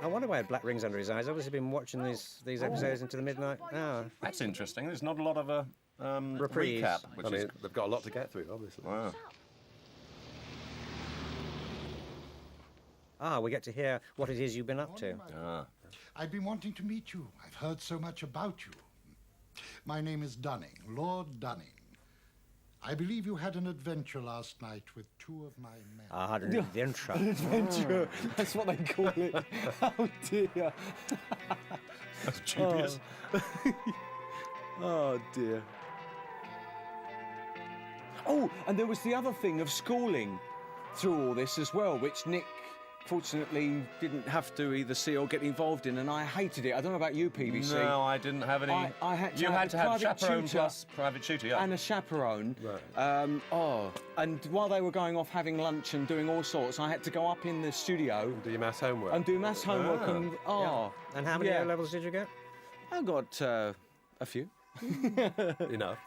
I wonder why he had black rings under his eyes. Obviously been watching these episodes into the midnight hour. That's interesting. There's not a lot of a Reprise. recap. Which is... they've got a lot to get through, obviously. Wow. We get to hear what it is you've been up to. I've been wanting to meet you. I've heard so much about you. My name is Dunning, Lord Dunning. I believe you had an adventure last night with two of my men. I had an adventure. Adventure. That's what they call it. Oh, dear. That's dubious. Oh, dear. Oh, and there was the other thing of schooling through all this as well, which Nick fortunately didn't have to either see or get involved in, and I hated it. I don't know about you, PVC. No, I didn't have any. I had to you had to have chaperone tutor plus private tutor, yeah. and a chaperone. Right. And while they were going off having lunch and doing all sorts, I had to go up in the studio Do your maths homework. and do maths homework. And how many yeah. A levels did you get? I got a few. Enough.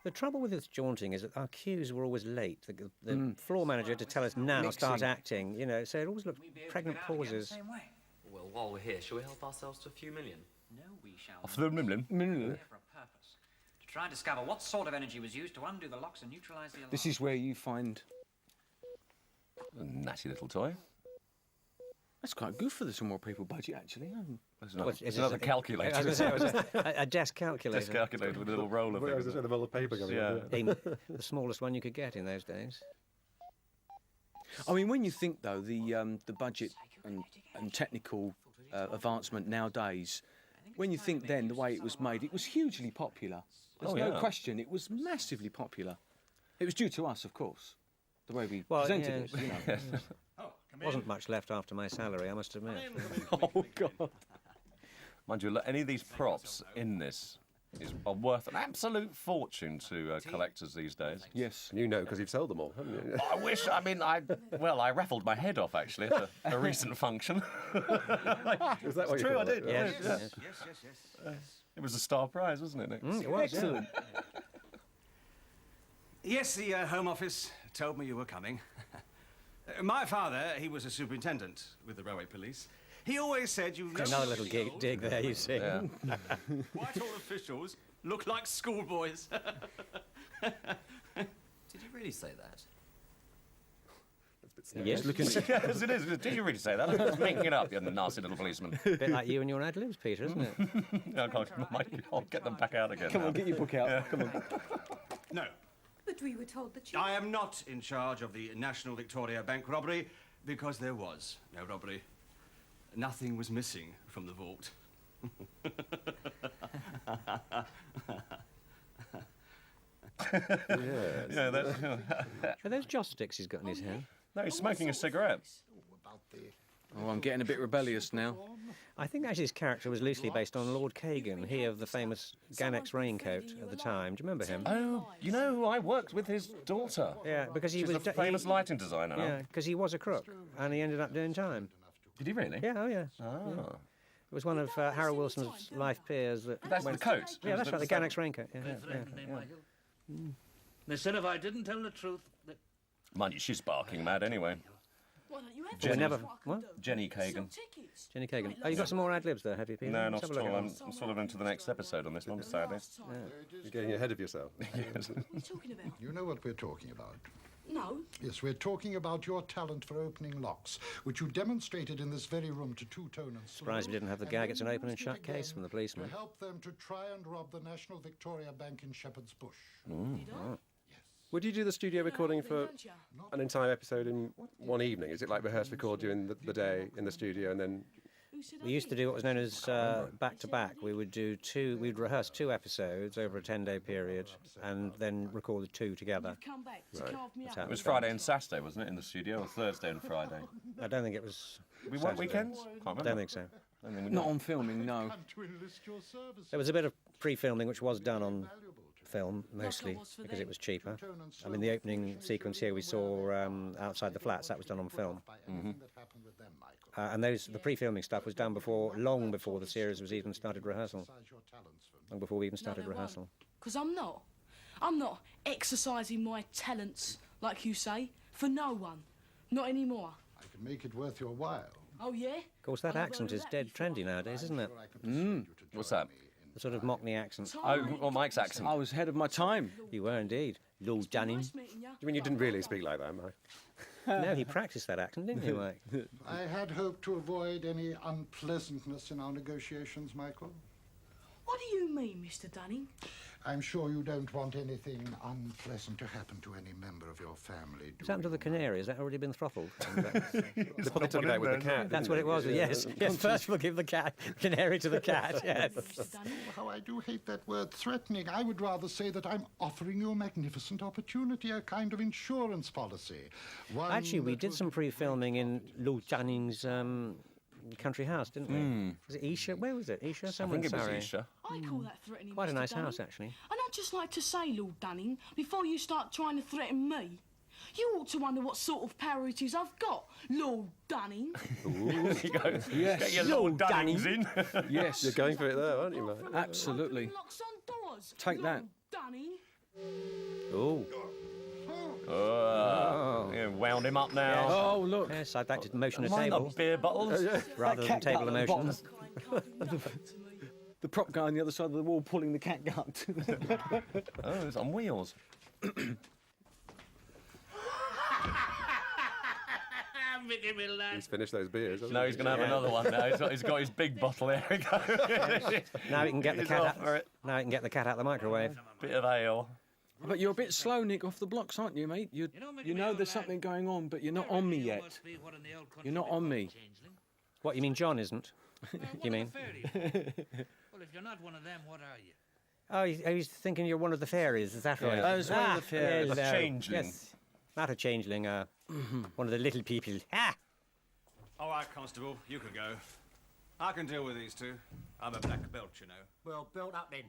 The trouble with this jaunting is that our cues were always late. The floor manager had to tell us now, start acting, so it always looked pregnant pauses. Well, while we're here, shall we help ourselves to a few million? No, we shall A few million? here for a purpose. To try and discover what sort of energy was used to undo the locks and neutralise the alarm. This is where you find... A natty little toy. That's quite good for the small people budget, actually. It's another calculator. I was going to say, it was a desk calculator. Desk calculator with a little roll of There's things. a roll of paper going Yeah. on. The smallest one you could get in those days. I mean, when you think, though, the budget and technical advancement nowadays, when you think then the way it was made, it was hugely popular. There's no question, it was massively popular. It was due to us, of course, the way we presented it, Wasn't much left after my salary, I must admit. Oh, God. Mind you, any of these props in this are worth an absolute fortune to collectors these days. Yes. And you know because you've sold them all, haven't you? I wish, I raffled my head off, actually, at a recent function. Is that what True, you I did. Yes. Yes. It was a star prize, wasn't it, Nick? It was, Excellent. Yes, the Home Office told me you were coming. My father, he was a superintendent with the railway police. He always said you... Another little dig there, you see. Yeah. Whitehall officials look like schoolboys. Did you really say that? Yes, Yes, it is. Did you really say that? I was making it up, you nasty little policeman. a bit like you and your ad-libs, Peter, isn't it? I'll get them back out again. Come on, get your book out. Come on. No, But we were told that you... I am not in charge of the National Victoria Bank robbery because there was no robbery. Nothing was missing from the vault. Yeah, Are those joss sticks he's got in his hand? no, he's smoking a cigarette. Oh, I'm getting a bit rebellious now. I think actually his character was loosely based on Lord Kagan, he of the famous Ganex raincoat at the time. Do you remember him? Oh, I worked with his daughter. Yeah, because he She's was a famous lighting designer. Yeah, because he was a crook, and he ended up doing time. Did he really? Yeah, oh yeah. Ah. It was one of Harold Wilson's life peers that. That's the coat. Yeah, that's right. The Ganex raincoat. Yeah. They said if I didn't tell the truth, that... Mind you, she's barking mad anyway. Why don't you have Jenny. Never. What? Jenny Kagan. Jenny Kagan. Oh, you got some more ad-libs there, have you, Peter? No, Let's not have at a look all. at them. I'm sort of into the next episode on this one, sadly. You're getting ahead of yourself. Yes. What are you talking about? You know what we're talking about? No. Yes, we're talking about your talent for opening locks, which you demonstrated in this very room to Two-Tone and Surprised we didn't have the gag. It's an open and shut case from the policeman. To help them to try and rob the National Victoria Bank in Shepherd's Bush. Would you do the studio recording for an entire episode in one evening? Is it like rehearse record during the day in the studio and then... We used to do what was known as back-to-back. We would do we'd rehearse 2 episodes over a 10-day period and then record the 2 together. Come back to carve me up. It was Friday and Saturday, wasn't it, in the studio, or Thursday and Friday? I don't think it was... We weren't weekends? Can't remember. I don't think so. Not on filming, no. To enlist your services. There was a bit of pre-filming which was done on film, mostly, because it was cheaper. I mean, the opening sequence here we saw outside the flats, that was done on film. And the pre-filming stuff was done long before the series was even started rehearsal. Long before we even started rehearsal. Because I'm not exercising my talents, like you say, for no one. Not anymore. I can make it worth your while. Oh, yeah? Of course, that accent is dead trendy nowadays, isn't it? What's that? The sort of Mockney accent. Oh, well, Mike's accent. I was ahead of my time. You were indeed. Lord Dunning. Nice meeting you. You mean you didn't really speak like that, Mike? No, he practiced that accent, didn't he, Mike? I had hoped to avoid any unpleasantness in our negotiations, Michael. What do you mean, Mr. Dunning? I'm sure you don't want anything unpleasant to happen to any member of your family, do What's happened to the canary? Has that already been throttled? They probably took it out with the cat. That's didn't what they? it was, yes. Yes, first we'll give the canary to the cat, yes. Mr. Dunning? How I do hate that word threatening. I would rather say that I'm offering you a magnificent opportunity, a kind of insurance policy. One Actually, we that did will- some pre-filming in Lord Dunning's country house, didn't we? Was it Esher? Where was it? Esher? I Somewhere think in it was Surrey. Isha. I call that threatening, Quite a Mr. nice Dunning. house, actually. And I'd just like to say, Lord Dunning, before you start trying to threaten me, you ought to wonder what sort of power it is I've got, Lord Dunning. There you go. Yes. Get your Lord Lord Dunnings in. Yes, You're going for it there, aren't you, Mike? absolutely. Open locks on doors. Take that. Lord Dunning. Oh. Oh, yeah, wound him up now. Oh, look. Yes, I'd like to motion a Mind the table beer bottles. rather than cat table got at the bottom. emotions. The prop guy on the other side of the wall pulling the cat gut. Oh, it's on wheels. Mickey, me lad. He's finished those beers. hasn't No, he? he's going to have another one now. He's got his big bottle. There we go. Now he can get the He's cat off out. for it. Now he can get the cat out the microwave. Bit of ale. But you're a bit slow, Nick, off the blocks, aren't you, mate? You know there's something going on, but you're not on me yet. You're not on me. What, you mean John isn't? You mean? Well, if you're not one of them, what are you? Oh, he's thinking you're one of the fairies, is that right? I was one of the fairies. A changeling. Yes. Not a changeling, one of the little people. Ah! All right, Constable, you can go. I can deal with these two. I'm a black belt, you know. Well, built up then.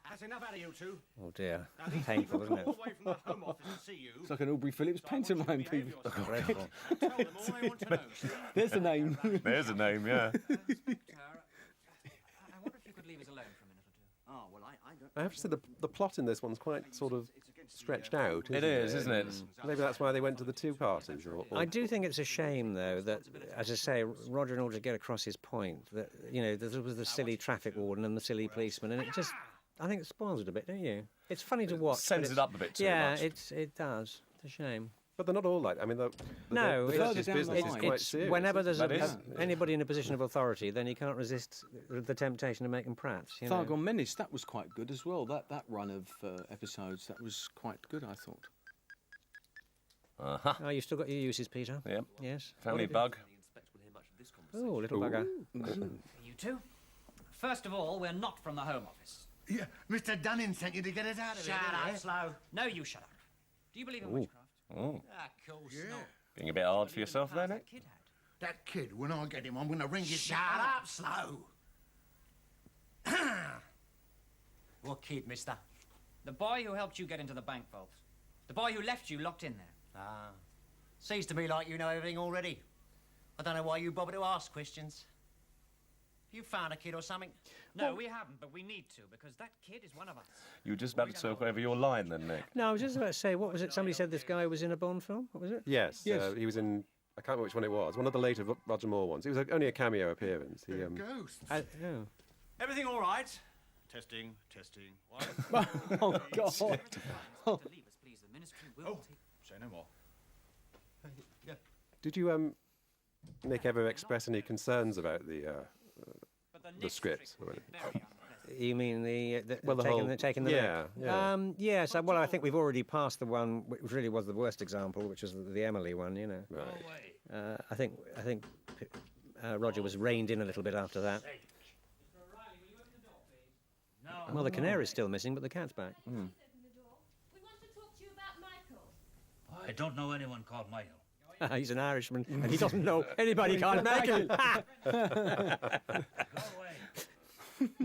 That's enough out of you two. Oh dear. Painful, isn't it? All away from the Home Office to see you. It's like an Aubrey Phillips pantomime, people. Dreadful. Tell them all they want to know. see? There's the name. There's a name, yeah. I wonder if you could leave us alone for a minute or two. Oh, well, I don't... I have to say the plot in this one's quite sort of stretched out. It is, isn't it? Maybe that's why they went to the two parties. I do think it's a shame, though, that, as I say, Roger, in order to get across his point, that, you know, there was the silly traffic warden and the silly policeman, and it just, I think it spoils it a bit, don't you? It's funny to watch. but Sends it it's- up a bit too yeah, much. it does. It's a shame. But they're not all like. I mean, No, the further justice down the business is line. quite It's serious. whenever there's That is. anybody in a position of authority, then you can't resist the temptation to make them prats. You know? Thargon Menace, that was quite good as well. That run of episodes, that was quite good, I thought. Uh-huh. Oh, you've still got your uses, Peter. Yep. Yes. Family bug. Oh, little bugger. You two? First of all, we're not from the Home Office. Yeah, Mr. Dunning sent you to get us out of Shut here. up, Slow. No, you shut up. Do you believe in witchcraft? Oh, Of course not. being a bit hard for yourself there, Nick. Kid had. That kid, when I get him, I'm going to ring his... Shut up, Slow. What kid, mister? The boy who helped you get into the bank vault. The boy who left you locked in there. Ah. Seems to me like you know everything already. I don't know why you bother to ask questions. You found a kid or something? No, we haven't, but we need to, because that kid is one of us. You were just about to talk over your line then, Nick. No, I was just about to say, what was it? Somebody said this guy was in a Bond film. What was it? Yes, Yes. he was in. I can't remember which one it was. One of the later Roger Moore ones. It was only a cameo appearance. He, Ghosts. Oh. Everything all right? Testing, testing. What? Oh, God. To leave us, please. The ministry will take... Say no more. Did you, Nick, ever express any concerns about But the the next script? trick will be very unpleasant. You mean the Well, the taking, whole- taking the yeah, mick? yeah. Yes. Well, I think we've already passed the one which really was the worst example, which was the Emily one. You know. Right. I think Roger was reined in a little bit after that. Well, the canary's still missing, but the cat's back. We want to talk to you about Michael. I don't know anyone called Michael. He's an Irishman, and he doesn't know anybody called Michael. Go away. Michael, Mr. O'Reilly.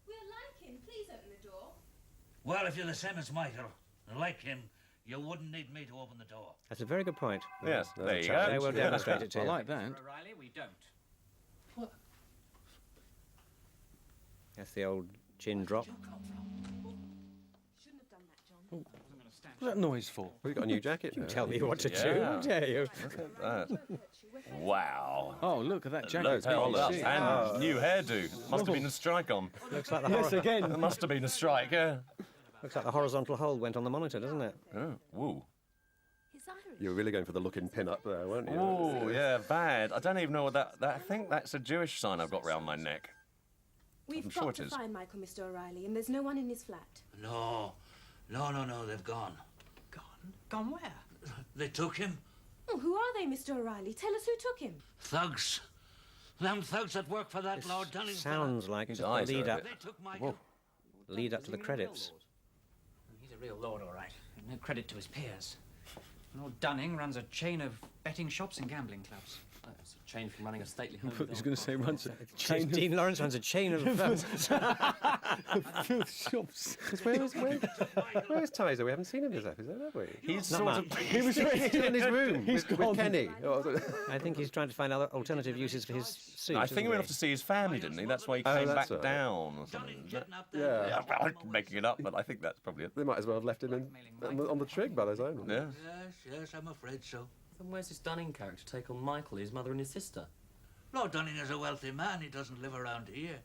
We're like him. Please open the door. Well, if you're the same as Michael, and like him, you wouldn't need me to open the door. That's a very good point. Yes, there you They go. will demonstrate it to I you. like that. Mr. O'Reilly, we don't. That's the old chin drop. Shouldn't have done that, John. What's that noise for? We've got a new jacket now. Tell me what to do, Yeah. dare you? Look at that. Wow. Oh, look at that jacket. Look, It's got hold all up. shit. And new hairdo. Must have been a strike on. Looks like the Yes, again. There must have been a strike, yeah. looks like the horizontal hold went on the monitor, doesn't it? Oh, woo. You were really going for the look in pin-up there, weren't you? Oh, yeah, bad. I don't even know what that... I think that's a Jewish sign I've got round my neck. We've I'm sure got it to is. find Michael, Mr. O'Reilly, and there's no one in his flat. No, they've gone. Gone? Gone where? They took him. Oh, who are they, Mr. O'Reilly? Tell us who took him. Thugs. Them thugs that work for that Lord Dunning. Sounds like His the eyes are lead a up, They took Michael. lead up to the credits. He's a real lord, all right. No credit to his peers. Lord Dunning runs a chain of betting shops and gambling clubs. That's a change from running a stately home. He's going to say runs a chain Dean Lawrence runs a chain of of shops. Where's Tizer? We haven't seen him this episode, have we? He's Not sort much. of... He was in his room with Kenny. I think he's trying to find other alternative uses for his suit. I think he isn't went off to see his family, didn't he? That's why he Oh, came that's back right. down or something. isn't it? Yeah. Yeah, well, I'm making it up, but I think that's probably it. They might as well have left him on the trig by the sound of it. Yeah. Yes, I'm afraid so. Then where's this Dunning character take on Michael, his mother and his sister? Lord Dunning is a wealthy man. He doesn't live around here.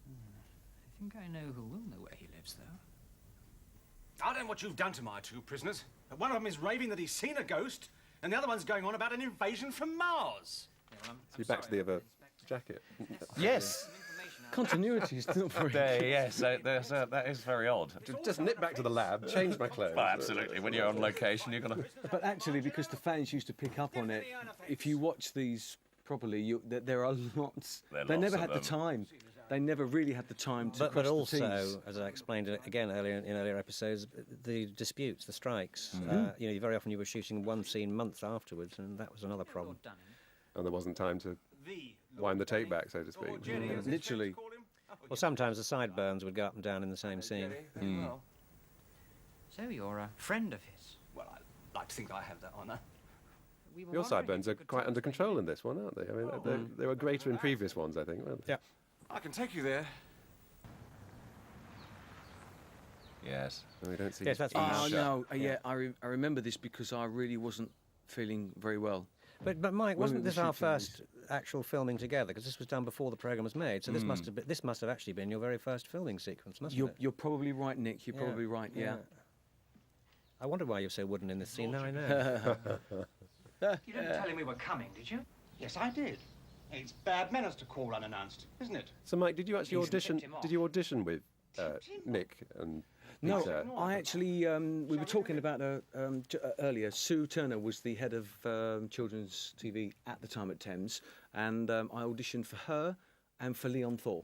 I think I know who will know where he lives, though. I don't know what you've done to my two prisoners. One of them is raving that he's seen a ghost, and the other one's going on about an invasion from Mars. So you're back to the other jacket. Yes. Continuity is not very There, yes, that is very odd. Just nip back to the lab, change my clothes. Well, absolutely. When you're on location, you're going to... But actually, because the fans used to pick up on it, if you watch these properly, there are lots. There are They lots never of had the them. time. They never really had the time to But cross the also, T's. as I explained again earlier in earlier episodes, the disputes, the strikes. Mm-hmm. Very often you were shooting one scene months afterwards, and that was another problem. Lord Dunning. And there wasn't time to wind the tape back, so to speak. Literally. Well, sometimes the sideburns would go up and down in the same scene. So you're a friend of his? Well, I'd like to think I have that honour. We were Your wondering sideburns if are you could quite tell under us where control he in this one, aren't they? I mean, they were greater in previous ones, I think, weren't they? Yeah. I can take you there. Yes. We don't see Yes, that's Oh, Shut. no. Yeah, I remember this because I really wasn't feeling very well. But Mike, When wasn't we were this our shooting first actual filming together? Because this was done before the programme was made. So this must have actually been your very first filming sequence, mustn't it? You're probably right, Nick. You're Yeah, probably right, yeah. I wondered why you're so wooden in this scene. Now I know. You didn't tell him we were coming, did you? Yes, I did. It's bad manners to call unannounced, isn't it? So, Mike, did you actually He's audition? tipped him off. Did you audition with Nick and No, Peter? I actually, we were talking about her earlier. Sue Turner was the head of children's TV at the time at Thames, and I auditioned for her and for Leon Thor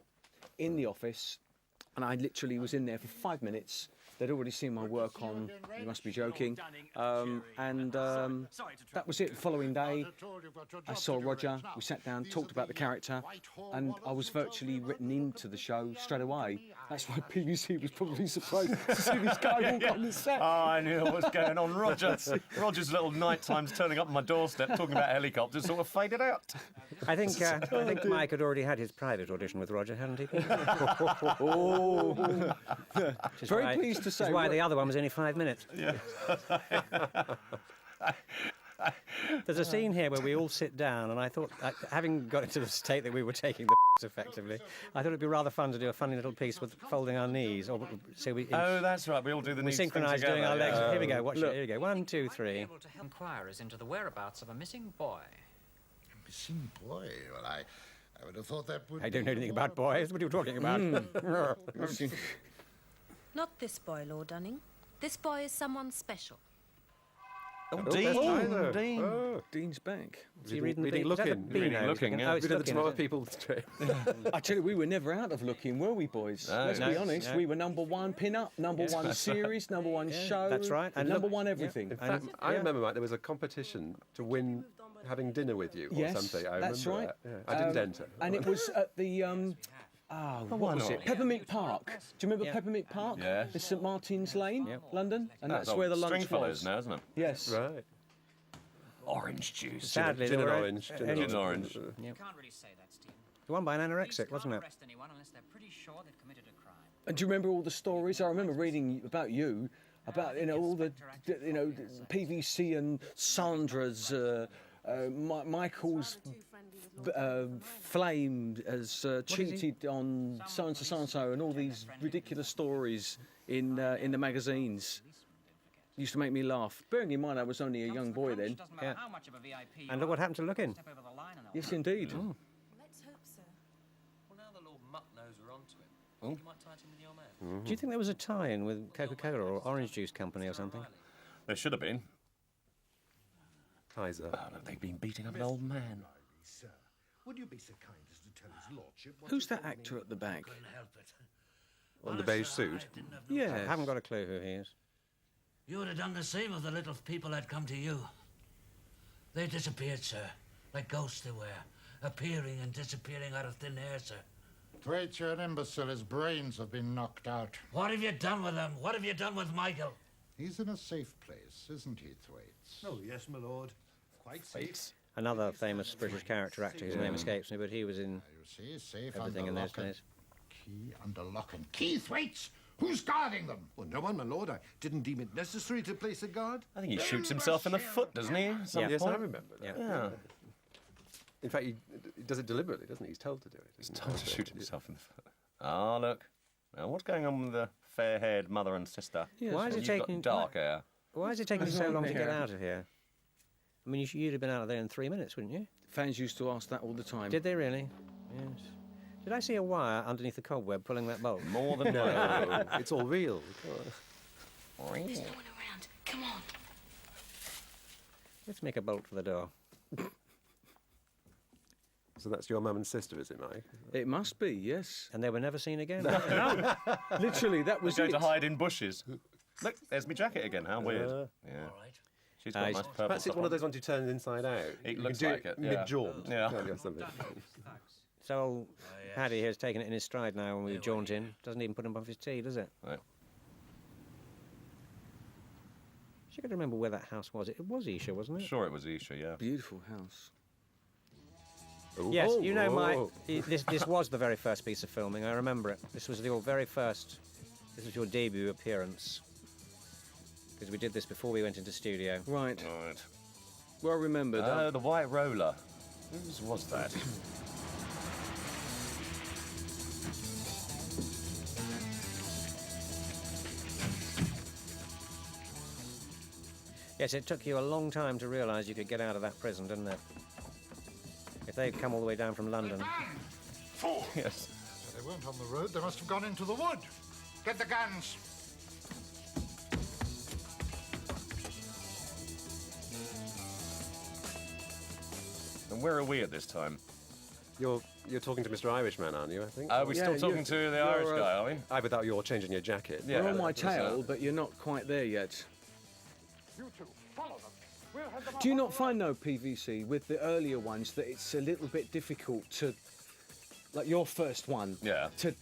in the office, and I literally was in there for 5 minutes. They'd already seen my work on You Must Be Joking, and that was it. The following day, I saw Roger, we sat down, talked about the character, and I was virtually written into the show straight away. That's why BBC was probably surprised to see this guy walk on the set. Oh, I knew what was going on. Roger's little night times turning up on my doorstep talking about helicopters sort of faded out. I think Mike had already had his private audition with Roger, hadn't he? Oh, very pleased to say. That's why the other one was only 5 minutes. Yeah. There's a scene here where we all sit down, and I thought, having got into the state that we were taking the effectively, I thought it'd be rather fun to do a funny little piece with folding our knees, or so we. Oh, that's right. We all do the We knees thing synchronise doing together, our legs. yeah. Here we go. Watch it. Here we go. 1, 2, 3. Able to help inquirers into the whereabouts of a missing boy. Missing boy. Well, I would have thought that would. I don't know anything about boys. What are you talking about? Not this boy, Lord Dunning. This boy is someone special. Oh, there's Tyler. Dean. Oh. Dean's back. Is he reading the Reading Beano? Is that the Looking. Beano? Reading Looking, yeah. Oh, it's We did the Looking, Tomorrow is it? People strip. I tell you, we were never out of Looking, were we, boys? No. Let's No, be honest. no. We were number one pin-up, number one series, number one show. that's right. And And number look- one everything. In fact, I remember, Mike, there was a competition to win having dinner with you or Yes, something. I that's remember right. that. Yeah. I didn't enter. And it was at the what was it? Peppermint Park. Do you remember Yeah. Peppermint Park? Yes. in St Martin's Lane, London, and that's old where the lunch Stringfellows was. now, isn't it? Yes. Right. Orange juice. Sadly, Gin there and were orange. Gin orange. You can't really say that, Stephen. The one by an anorexic, Police wasn't can't it? arrest anyone unless they're pretty sure they've committed a crime. And do you remember all the stories? I remember reading about you, about all the PVC and Sandra's, Michael's flame has cheated on so and so and all these ridiculous stories in the magazines. Used to make me laugh. Bearing in mind I was only a young boy then. Yeah. And look what happened to Looking. Yes, indeed. Mm. Let's hope so. Well, now the Lord Mutt-Nose are onto him, you might tie it in with your man. Do you think there was a tie-in with Coca-Cola or Orange Juice Company or something? There should have been. Kaiser. Oh, no, they've been beating up an old man. Sir, would you be so kind as to tell his lordship what Who's is that happening? actor at the back? Couldn't help it. On the beige suit? Yeah. I haven't got a clue who he is. You would have done the same if the little people had come to you. They disappeared, sir, like ghosts they were, appearing and disappearing out of thin air, sir. Thwaites, you're an imbecile. His brains have been knocked out. What have you done with them? What have you done with Michael? He's in a safe place, isn't he, Thwaites? Oh, yes, my lord. Quite safe. Another famous British character actor, his name escapes me, but he was in You see, safe everything under in lock those and days. key under lock and key, Thwaites! Who's guarding them? Well, no one, my lord. I didn't deem it necessary to place a guard. I think he shoots himself in the foot, doesn't he? At some Yes, I point? remember that. Yeah. In fact, he does it deliberately, doesn't he? He's told to do it. He's told to shoot himself in the foot. Ah, look. Now, what's going on with the fair-haired mother and sister? Yes. Why is it You've taking got dark hair. Why is it taking you so long to get hair. out of here? I mean, you'd have been out of there in 3 minutes, wouldn't you? Fans used to ask that all the time. Did they really? Yes. Did I see a wire underneath the cobweb pulling that bolt? More than No, it's all real. There's no one around. Come on. Let's make a bolt for the door. So that's your mum and sister, is it, Mike? It must be, yes. And they were never seen again. No, literally, that was Going it. to hide in bushes. Look, there's my jacket again. How weird. Yeah. All right. She's got a nice purple Perhaps it's top one on. of those ones you turn inside out. It You looks can do like it, yeah. mid-jaunt. Yeah. can't you, or something? So old Paddy here's taken it in his stride now when we jaunt in. Doesn't even put him off his tea, does it? Right. She could remember where that house was. It was Isha, wasn't it? Sure, it was Isha, yeah. Beautiful house. Yes, Oh, you know, Mike, oh. this was the very first piece of filming. I remember it. This was your very first. This was your debut appearance. Because we did this before we went into studio. Right. Right. Well remembered. The white roller. Whose was that? Yes, it took you a long time to realise you could get out of that prison, didn't it? If they'd come all the way down from London. Fool! Yes. They weren't on the road. They must have gone into the wood. Get the guns. And where are we at this time? You're talking to Mr. Irishman, aren't you, I think? Are we Yeah, still talking you're- to the you're, Irish guy, are we? Aye, but that you're changing your jacket. Yeah. You're on my that's, tail, but you're not quite there yet. You two, follow them. We'll head them Do you up not on the find, though, PVC, with the earlier ones, that it's a little bit difficult to, like your first one, Yeah. to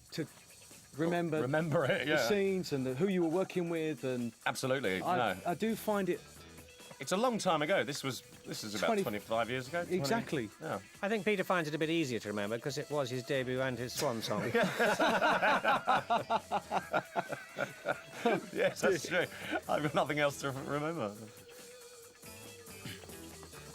remember, Remember it, the yeah. scenes and who you were working with, and Absolutely, no. I do find it It's a long time ago. This is about 20 25 years ago. 20 exactly. Yeah. I think Peter finds it a bit easier to remember because it was his debut and his swan song. Yes, that's true. I've got nothing else to remember.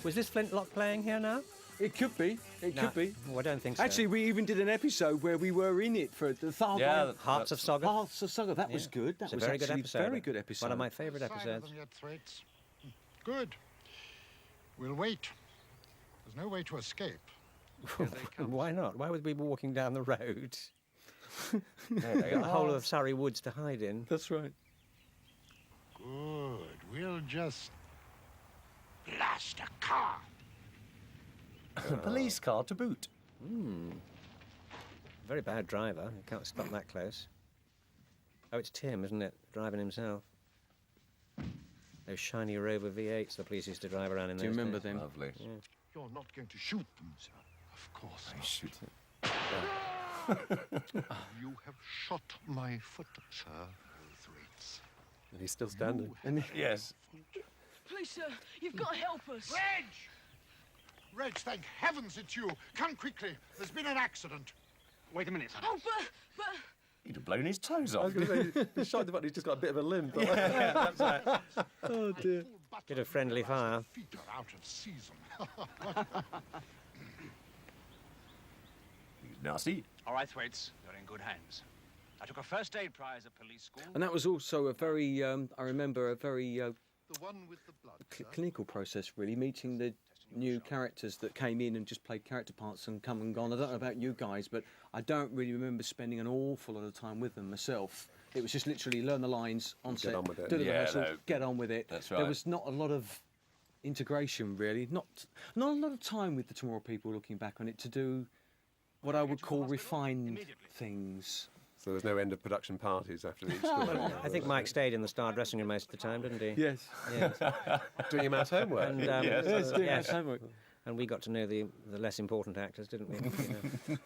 Was this Flintlock playing here now? It could be. It No. could be. Oh, I don't think so. Actually, we even did an episode where we were in it for the Thargoid. Yeah, Hearts of Sogga. Hearts of Sogga. That was good. That It's a was very good actually episode. very good episode. One of my favourite Side of episodes. them yet, Thwaites. Good. We'll wait. There's no way to escape. Why not? Why would we be walking down the road? There they Got the are. whole of Surrey Woods to hide in. That's right. Good. We'll just blast a car. A police car to boot. Very bad driver. You can't stop that close. Oh, it's Tim, isn't it? Driving himself. Those shiny Rover V8s the police used to drive around in Do you those remember days. them? Lovely. You're not going to shoot them, sir. Of course not. Shoot it. You have shot my foot, sir. Thwaites. And he's still standing. Yes. Please, sir, you've got to help us. Reg! Reg, thank heavens it's you. Come quickly. There's been an accident. Wait a minute, son. Oh, but... He'd have blown his toes I off. was going to say, he's shocked about he's just got a bit of a limp. Yeah, that's right. Oh dear. Bit of friendly fire. Feet are out of season. He's nasty. All right, Thwaites, you're in good hands. I took a first aid prize at police school. And that was also a very, I remember, a very The one with the blood. clinical process, really, meeting the new characters that came in and just played character parts and come and gone. I don't know about you guys, but I don't really remember spending an awful lot of time with them myself. It was just literally learn the lines on set, on with it. do the Yeah, rehearsal, no. get on with it. That's There right. was not a lot of integration, really. Not a lot of time with the Tomorrow People looking back on it to do what I would call refined things. So there's no end of production parties after each story. I think Mike stayed in the Star dressing room most of the time, didn't he? Yes. Yes. Doing your maths homework. And, Yes. doing yes. our homework. And we got to know the less important actors, didn't we?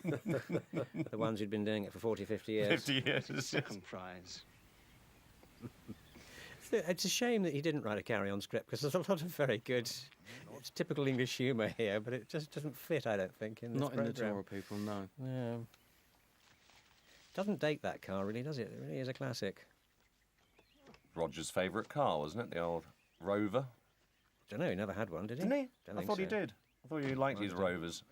You know? The ones who'd been doing it for 40, 50 years. 50 years. Second prize. It's a shame that he didn't write a carry-on script, because there's a lot of very good, it's typical English humour here, but it just doesn't fit, I don't think, in this Not in the programme. Tomorrow People, no. No. Doesn't date that car, really, does it? It really is a classic. Roger's favourite car, wasn't it? The old Rover. Don't know, he never had one, did he? Didn't he? Don't I think thought he so. did. I thought he liked his Rovers.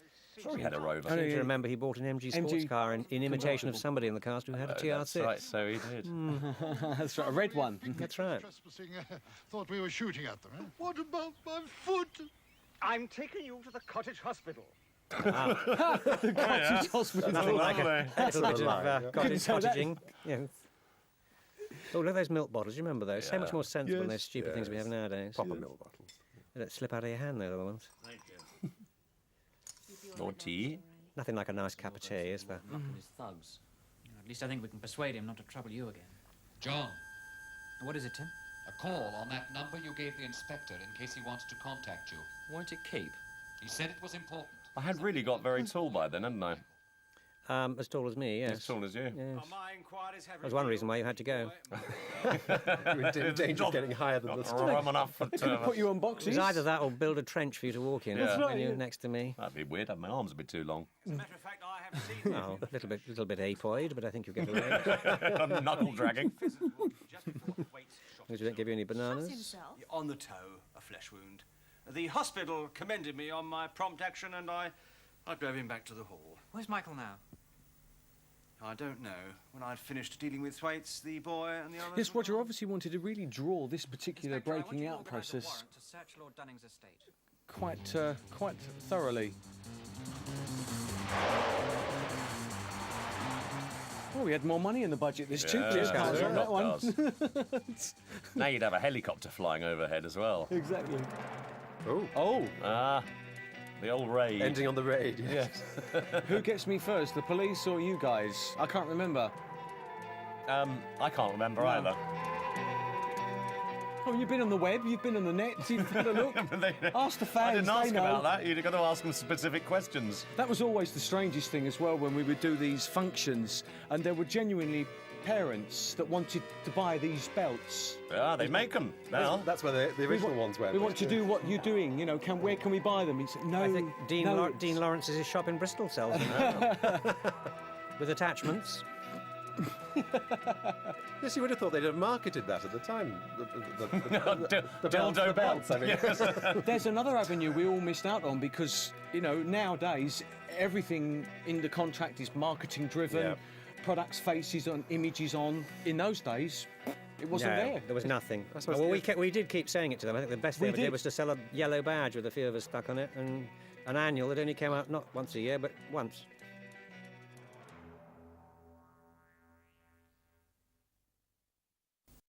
Sure he had a Rover. I seem to remember he bought an MG sports MG car in imitation of somebody in the cast who had a TR6. That's right, so he did. That's right, a red one. That's right. Trespassing, thought we were shooting at them. Eh? What about my foot? I'm taking you to the cottage hospital. The cottage hospital. Nothing like a little bit of cottage So that- cottaging. Yeah. Oh, look at those milk bottles. You remember those? So much more sensible than those stupid things we have nowadays. Proper milk bottles. They don't slip out of your hand, those other ones. More tea. Nothing like a nice cup of tea, is there? Knocking his thugs. At least I think we can persuade him not to trouble you again. John, What is it, Tim? a call on that number you gave the inspector in case he wants to contact you. Won't it keep? He said it was important. I had really got very tall by then, hadn't I? As tall as me, yes. As tall as you. Yes. My inquiries have That was one reason why you had to go. You're in danger of getting higher than the stomach. Rum enough for two of Put us. you on It boxes. was either that or build a trench for you to walk in That's when you're next to me. That'd be weird. My arms would be too long. As a matter of fact, I have seen Well, a little bit apoid, but I think you'll get away. Knuckle dragging. just before Thwaites shot Because we don't give you any bananas. himself. on the toe, a flesh wound. The hospital commended me on my prompt action, and I drove him back to the hall. Where's Michael now? I don't know. When I'd finished dealing with Thwaites, the boy and the others... Yes, Roger obviously wanted to really draw this particular Inspector, I want breaking you to out organise a process warrant to search Lord Dunning's estate. quite thoroughly. Oh, we had more money in the budget. There's two police cars on that one. Now you'd have a helicopter flying overhead as well. Exactly. Oh. Oh, Ah, the old raid. Ending on the raid. Yes. who gets me first, the police or you guys? I can't remember. I can't remember either. Oh, you've been on the web, you've been on the net, you've had a look. Ask the fans. I didn't ask they know. about that. You'd got to ask them specific questions. That was always the strangest thing as well when we would do these functions, and there were genuinely parents that wanted to buy these belts. Yeah, they make them now. That's where the original ones went. We want to do what you're doing, you know, where can we buy them? He said, no, I think Dean, no, Dean Lawrence's shop in Bristol sells them. With attachments. Yes, you would have thought they'd have marketed that at the time. The Dildo belts, I mean. Yes. There's another avenue we all missed out on because, you know, nowadays everything in the contract is marketing driven, Yeah. products, faces on, images on. In those days, it wasn't No, there. there was nothing. I suppose Well, it- we did keep saying it to them. I think the best We they ever did did. was to sell a yellow badge with a few of us stuck on it, and an annual that only came out not once a year, but once.